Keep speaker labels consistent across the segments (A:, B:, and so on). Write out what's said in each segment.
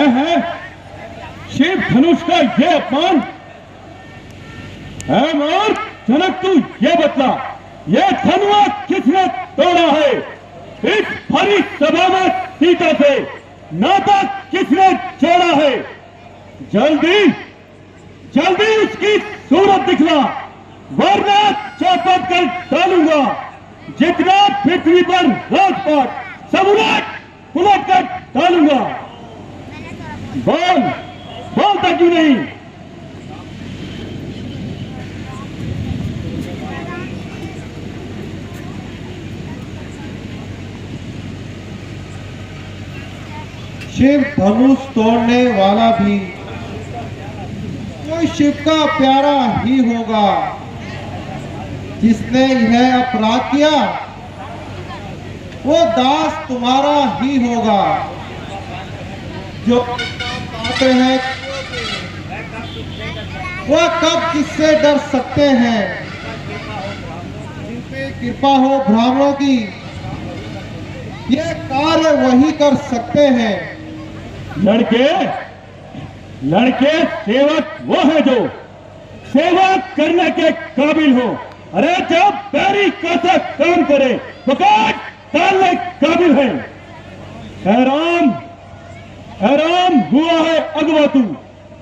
A: है शिव धनुष का ये अपमान है। और जनक तू ये बतला, ये धनुआ किसने तोड़ा है? इस भरी सभा में सीता से नाता किसने जोड़ा है? जल्दी जल्दी उसकी सूरत दिखला, वरना चौपट कर डालूंगा। जितना पृथ्वी पर राजपाट सब उलट कर डालूंगा। बोल बोलता क्यों नहीं?
B: शिव धनुष तोड़ने वाला भी कोई शिव का प्यारा ही होगा। जिसने यह अपराध किया वो दास तुम्हारा ही होगा। जो पात्र हैं वह कब किससे डर सकते हैं? जिन पे कृपा हो ब्राह्मणों की यह कार्य वही कर सकते हैं।
A: लड़के लड़के सेवक वो है जो सेवा करने के काबिल हो। अरे जब पैरी कैसा काम करे पकड़ डालने काबिल है। हैरान हुआ है अगवा तू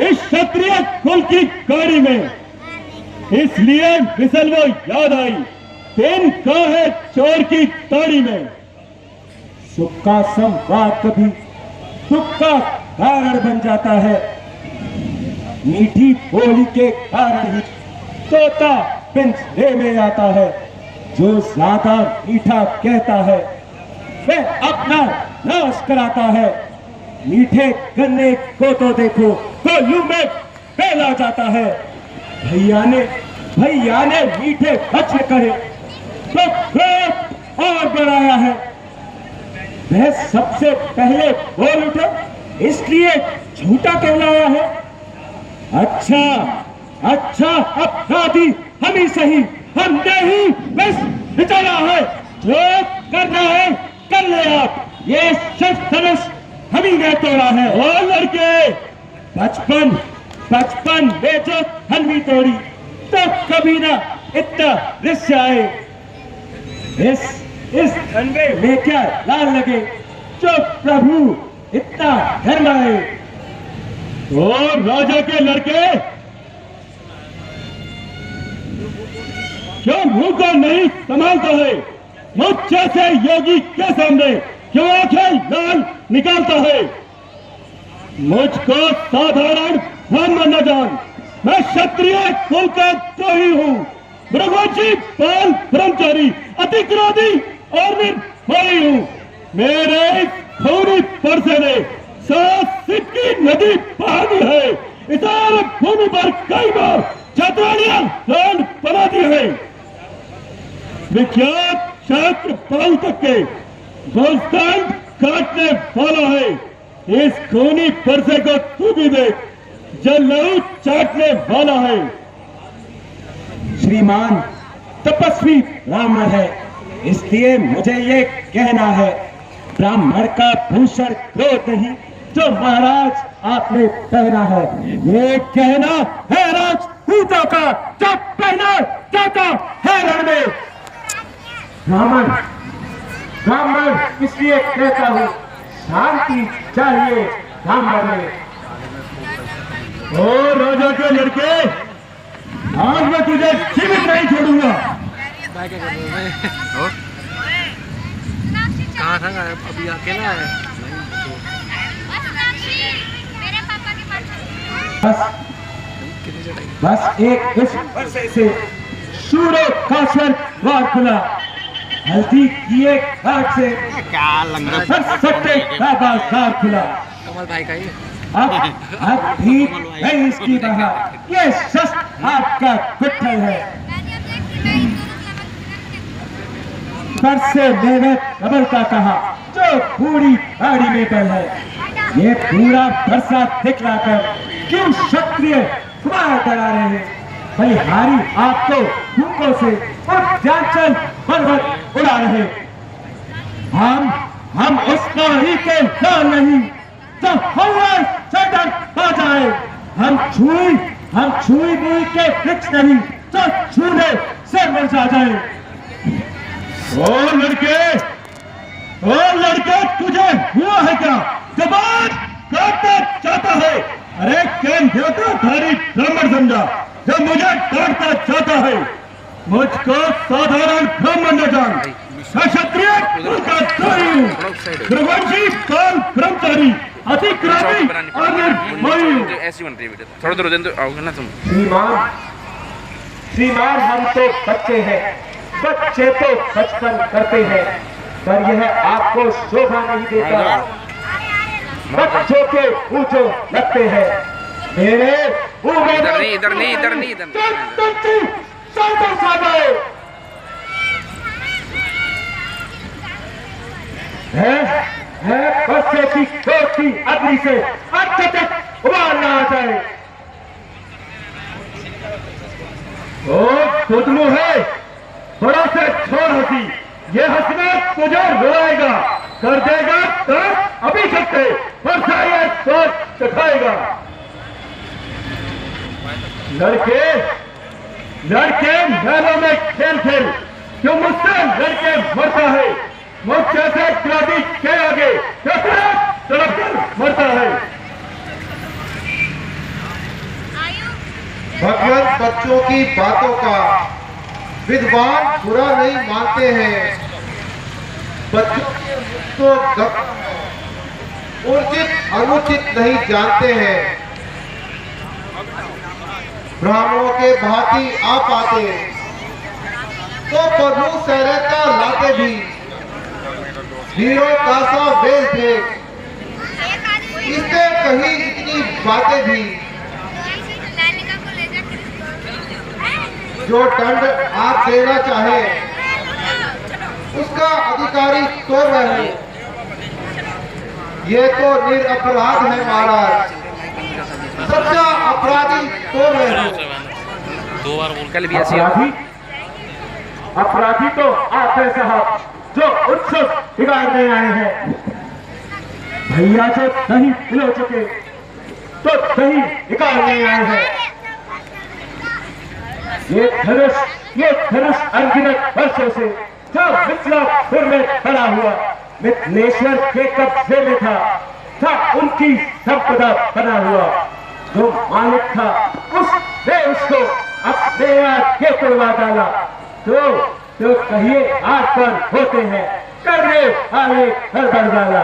A: इस क्षत्रिय कुल की गाड़ी में, इसलिए मिसल वो याद आई तेन का है चोर की ताड़ी में। सुख का संवाद कभी दुख का कारण बन जाता है। मीठी बोली के कारण ही तोता पिंजरे में आता है। जो ज्यादा मीठा कहता है वह अपना नाश कराता है। मीठे गन्ने को तो देखो कोल्लू में फैला जाता है। भैया ने मीठे वचन कहे तो क्रोध और बढ़ाया है। वह सबसे पहले बोल उठा इसलिए झूठा कहलाया है। अच्छा अपराधी हम ही सही, हमने ही बस बिचारा है। जो करना है कर ले आप, ये शिव धनुष हम ही ने तोड़ा है। और लड़के बचपन में जो धनवी तोड़ी तो कभी ना इतना रिश्ते आए। इस धनवे में क्या लाल लगे जो प्रभु इतना धर्म आए। और राजा के लड़के क्यों मुंह को नहीं संभालता है? मुझ जैसे योगी के सामने क्यों आंखें लाल निकालता है? मुझको साधारण ब्राह्मण न जान, मैं क्षत्रिय कुल का द्रोही हूँ। भृगुवंशी बाल ब्रह्मचारी अतिक्रोधी और निर्भय हूँ। मेरे खूनी परसे ने 7 सिख की नदी बहा दी है। इस भूमि पर कई बार छतवाड़ियां लैंड बना दी है। विख्यात शास्त्र पाल तक के गोलस्टैंड काटने वाला है। इस खूनी परसे को तू भी देख, जलऊ चाटने वाला है। श्रीमान तपस्वी ब्राह्मण है, इसलिए मुझे ये कहना है ब्राह्मण का भूषण क्रोध नहीं जो महाराज आपने पहना है। ये कहना है राजपूतों का जो पहना जाता है रण में। ब्राह्मण इसलिए कहता हूँ शांति चाहिए ब्राह्मण में। ओ राजा के लड़के, आज मैं तुझे जीवित नहीं छोड़ूंगा।
C: कहाँ था अभी अकेला है?
A: बस एक इस वर्षे से सूर्य का स्वर द्वार खुला। हल्दी किए घाट से
C: क्या लंगर
A: सट्टे का बाजार खुला।
C: कमल भाई का ही
A: अब भी नहीं इसकी बहार, ये शस्त्र आपका गुत्थल है। पर से मैंने कमल का कहा जो पूरी गाड़ी में बल है। ये पूरा बरसा दिखलाकर क्यों क्षत्रिय तुम्हारा डरा रहे हैं? बलिहारी आपको भूखों से और जांचल पर्वत उड़ा रहे। हम उस नारी के लाल नहीं जो हवा हम छुई बुई के फिक्स नहीं, तो छूने से मिल जाए। ओ लड़के तुझे हुआ है क्या? जबान काटना चाहता है? अरे कैन देवता धारी ब्राह्मण समझा जब मुझे काटना चाहता है। मुझको साधारण ब्राह्मण न जान, क्षत्रिय कुल का द्रोही हूँ, गुरुवंशी काल ब्रह्मचारी, अतिक्रामी और निर्मोही हूँ।
C: ऐसी बन रही है थोड़ा देर दिन तो आओगे ना तुम।
D: श्रीमान हम तो बच्चे हैं, बच्चे तो बचपन करते हैं, पर यह आपको शोभा नहीं देता। बच्चों के ऊंचो लगते हैं मेरे
C: इधर नहीं
D: है बच्चे की छोटी अग्नि से अत्यधिक उबाल आ जाए।
A: ओ तुझमु है, थोड़ा से छोड़ हंसी, ये हंसना तुझे रोएगा, कर देगा तो अभी सकते ये सोच दिखाएगा। लड़के महलों में खेल क्यों मुझसे लड़के मरता है? मुझ जैसे क्रांति के आगे तड़प कर मरता है।
B: भगवान बच्चों की बातों का विद्वान बुरा नहीं मानते हैं। बच्चों के तो उचित अनुचित नहीं जानते हैं। ब्राह्मणों के भांति आ पाते तो प्रभु सहरता लाते भी, हीरो का सा वेश देख, इससे कहीं इतनी बातें भी। जो दंड आप देना चाहे उसका अधिकारी तो मैं हूँ। ये तो निरपराध है महाराज, सच्चा अपराधी तो मैं हूँ।
C: दो बार बोल कल भी ऐसी
D: अपराधी तो आप है साहब, जो उत्सव बिगाड़ने आए हैं। भैया जो दही पिलो चुके तो दही निकालने आए हैं। ये धनुष अनगिनत वर्षों से जो मिथिलापुर में खड़ा हुआ मिथिलेश्वर के कब्जे में था उनकी संपदा बना हुआ। जो मालिक था उसने उसको अपने आगे तोड़वा डाला। तो कहिए आठ पर होते हैं, करने वाले हर डाला।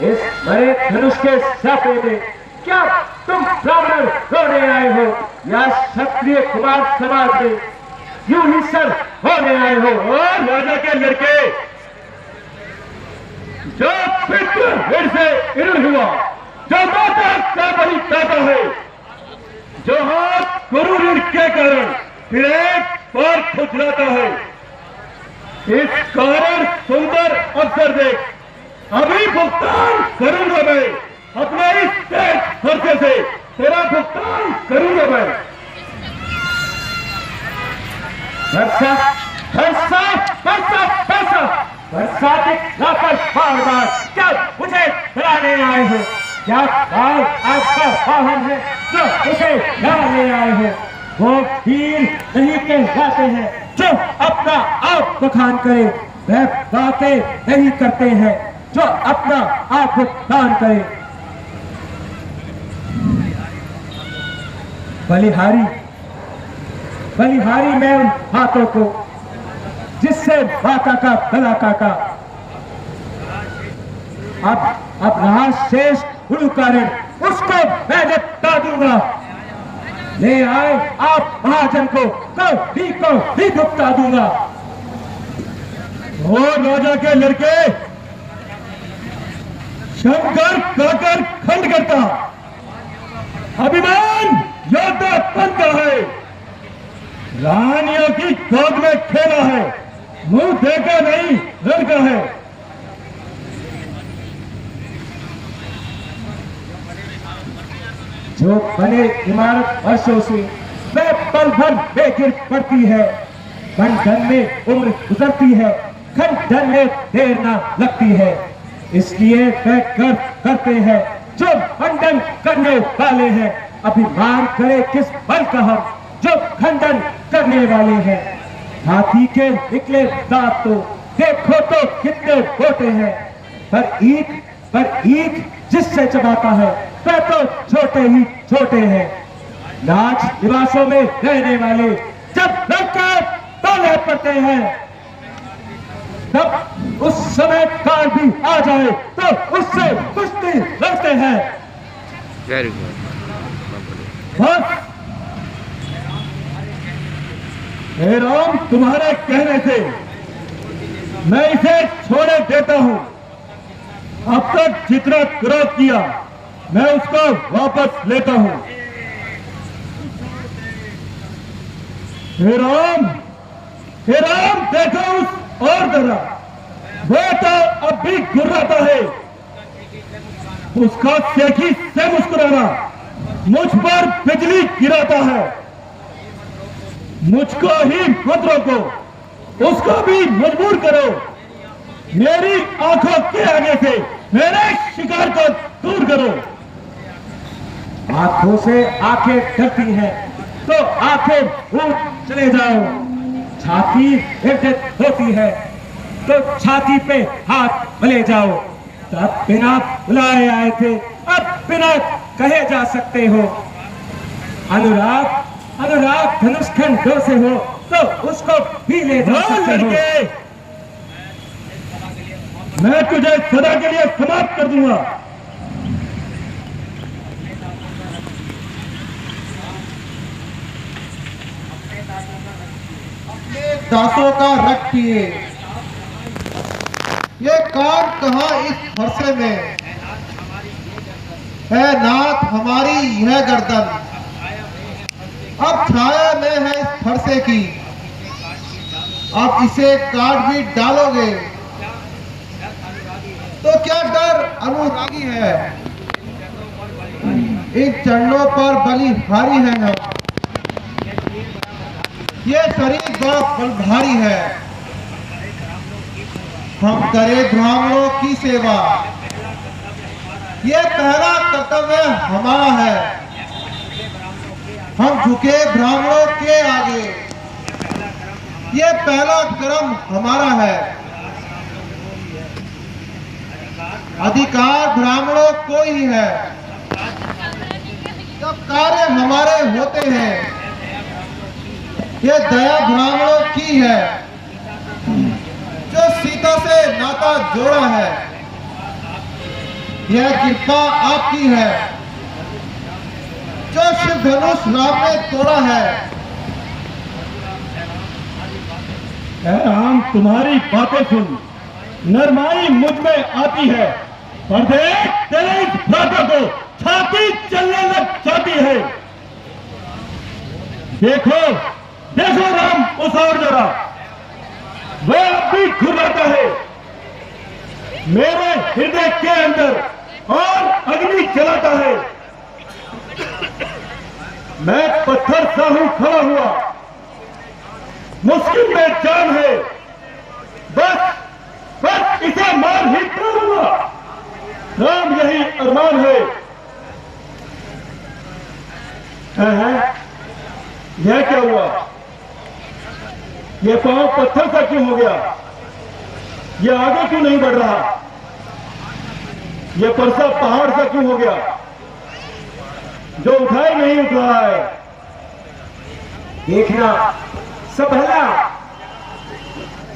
D: इस बड़े धनुष के साथे में क्या तुम ब्राह्मण रोने आए हो या क्षत्रिय कुमार समाज में यूं ही सर होने आए हो?
A: और राजा के लड़के जो फिर से इरुड़ हुआ, जो माता का बलि दाता है, जो हाथ गुरु ऋण के कारण फिर एक बार खुजलाता है, इस कारण सुंदर अवसर देख अभी भुगतान करूंगा मैं। अपने इस तेज खर्चे से तेरा भुगतान करूंगा मैं।
D: क्या मुझे खिलाने आए हो? क्या काल आपका वाहन है जो उसे खिलाने आए हो? वो वीर नहीं कहलाते हैं जो अपना आप बखान करे, वह बातें नहीं करते हैं जो अपना आप दान करे। बलिहारी मैं उन हाथों को जिससे माता का गला काटा। अब रहा शेष गुरुकारण, उसको मैं निपटा दूंगा। ले आए आप महाजन को भी भुगता दूंगा।
A: और राजा के लड़के शंकर काकर खंड करता, अभिमान योद्धा बनता है, रानियों की गोद में खेला है, मुंह देखा नहीं लड़का है।
D: जो बने इमारत वर्षों से वह पल भर में गिर पड़ती है। खंडन में उम्र गुजरती है, खंडन में देर न लगती है। इसलिए वह करते हैं जो खंडन करने वाले हैं, अभिमान करे किस बल का हम जो खंडन करने वाले हैं। हाथी के निकले दांत तो देखो तो कितने मोटे हैं, पर ईख जिससे चबाता है वह तो छोटे ही छोटे हैं। राज निवासों में रहने वाले जब लड़के तोले पड़ते हैं, तब उस समय काल भी आ जाए तो उससे कुश्ती लड़ते हैं।
C: Very good.
A: बस हे राम, तुम्हारे कहने से मैं इसे छोड़े देता हूं। अब तक जितना क्रोध किया मैं उसको वापस लेता हूं। हे राम, देखो उस और जरा, वो तो अब भी गुर्राता है। उसका सेखी से मुस्कुराना मुझ पर बिजली गिराता है। मुझको ही मत रोको, उसको भी मजबूर करो। मेरी आंखों के आगे से मेरे शिकार को दूर करो।
D: आंखों से आंखें डरती हैं तो आंखें भूल चले जाओ। छाती हिर्दित होती है तो छाती पे हाथ मले जाओ। तब बिना बुलाए आए थे, अब बिना कहे जा सकते हो। अनुराग धनुष खंडों से हो तो उसको भी ले जा सकते हो।
A: मैं तुझे सदा के लिए समाप्त कर दूंगा।
B: दासों का रक्त पिए। ये कान कहाँ इस फरसे में है नाथ, हमारी यह गर्दन अब छाया में है इस फरसे की। अब इसे काट भी डालोगे तो क्या डर अनुरागी है। इन चरणों पर बलिहारी है हम, ये शरीर बहुत बलधारी है। हम करें ब्राह्मणों की सेवा, ये पहला कर्तव्य हमारा है। हम झुके ब्राह्मणों के आगे, ये पहला कर्म हमारा है। अधिकार ब्राह्मणों को ही है। जब कार्य हमारे होते हैं, ये दया ब्राह्मणों की है जो सीता से नाता जोड़ा है। यह कृपा आपकी है जो शिव धनुष राम ने तोड़ा है।
A: राम, तुम्हारी बातें सुन नरमाई मुझ में आती है, पर देख तेरे इस भ्राता को छाती चलने लग जाती है। देखो राम, उस और जरा, वह अब भी घुर्राता है मेरे हृदय के अंदर और अग्नि जलाता है। मैं पत्थर सा हूं खड़ा हुआ, मुश्किल में जान है, बस इसे मार ही डालूंगा। राम, यही अरमान है। यह क्या हुआ? यह पांव पत्थर सा क्यों हो गया? यह आगे क्यों नहीं बढ़ रहा? यह परसा पहाड़ सा क्यों हो गया जो उठाए नहीं उठ रहा है?
D: देखना संभला,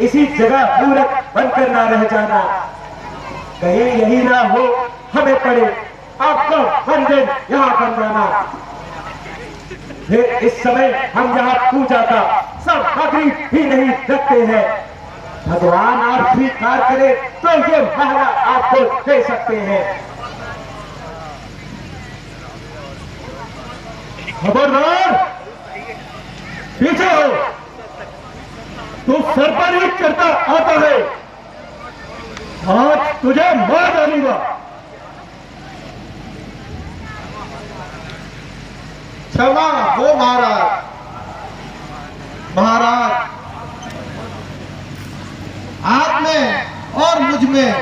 D: इसी जगह मूर्ख बनकर ना रह जाना। कहीं यही ना हो हमें पड़े आपका बंधन यहाँ बनवाना। फिर इस समय हम यहाँ पूजा का सब सामग्री भी नहीं रखते हैं। भगवान आप स्वीकार करे तो ये महला आपको दे सकते हैं।
A: खबरदार, पीछे हो। तू सर पर ही चढ़ता आता है, आज तुझे मार डालूंगा।
B: क्षमा हो महाराज। आप में और मुझ में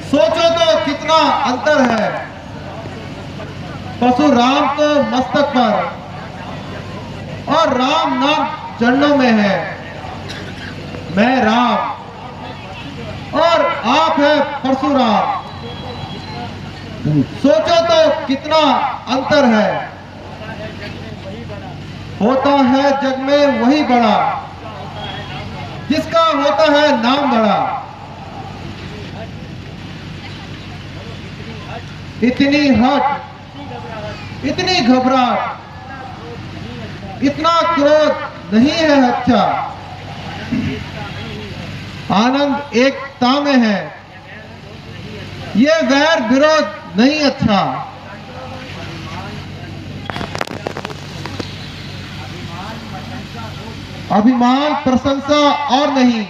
B: सोचो तो कितना अंतर है, परशुराम तो मस्तक पर और राम नाम चरणों में है। मैं राम और आप है परशुराम। सोचो तो कितना अंतर है। होता है जग में वही बड़ा जिसका होता है नाम बड़ा। इतनी हट, इतनी घबराहट, इतना क्रोध नहीं है अच्छा। आनंद एकता में है, ये वैर विरोध नहीं अच्छा। अभिमान प्रशंसा और नहीं,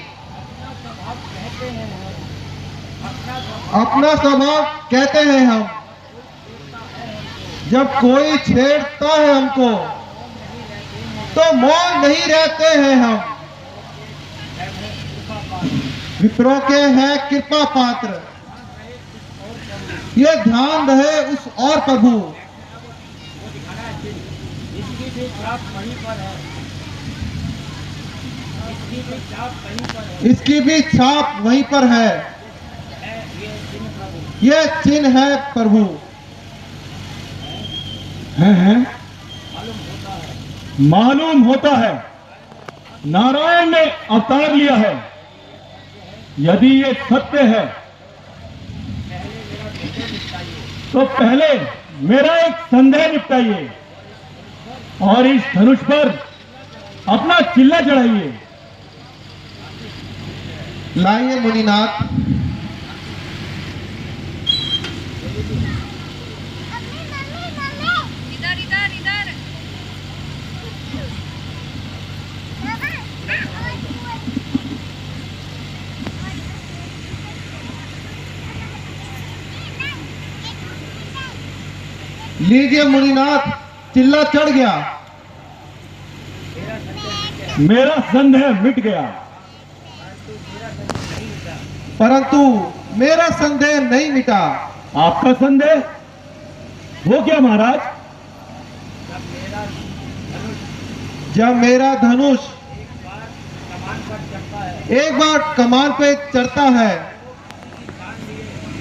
B: अपना स्वभाव कहते हैं हम। जब कोई छेड़ता है हमको तो मौन नहीं रहते हैं हम। विप्रों के हैं कृपा पात्र, ये ध्यान रहे उस और प्रभु। इसकी भी छाप वहीं पर है, ये चिन्ह है प्रभु।
A: हैं? मालूम होता है नारायण ने अवतार लिया है। यदि ये सत्य है तो पहले मेरा एक संदेह निपटाइए और इस धनुष पर अपना चिल्ला चढ़ाइए।
B: लाइए मुनिनाथ।
E: इधर इधर इधर।
B: लीजिए मुनिनाथ, चिल्ला चढ़ गया।
A: मेरा संदेह मिट गया।
B: परंतु मेरा संदेह नहीं मिटा।
A: आपका संदेह वो क्या महाराज?
B: जब मेरा धनुष एक बार कमान पे चढ़ता है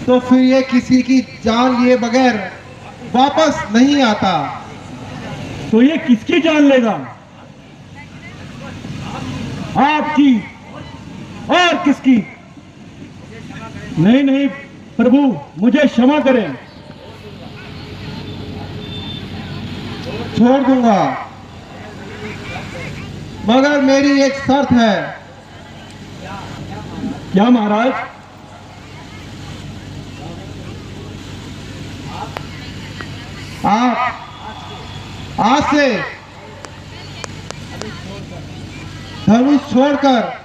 B: तो फिर ये किसी की जान लिए बगैर वापस नहीं आता।
A: तो ये किसकी जान लेगा? आपकी और किसकी? नहीं नहीं प्रभु, मुझे क्षमा करें।
B: छोड़ दूंगा, मगर मेरी एक शर्त है।
A: क्या महाराज?
B: आप आज से धनुष छोड़कर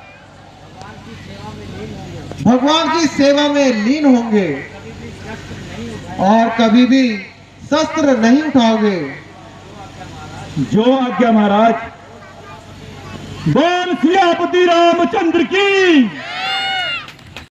B: भगवान की सेवा में लीन होंगे और कभी भी शस्त्र नहीं उठाओगे।
A: जो आज्ञा महाराज। बोल सियापति रामचंद्र की।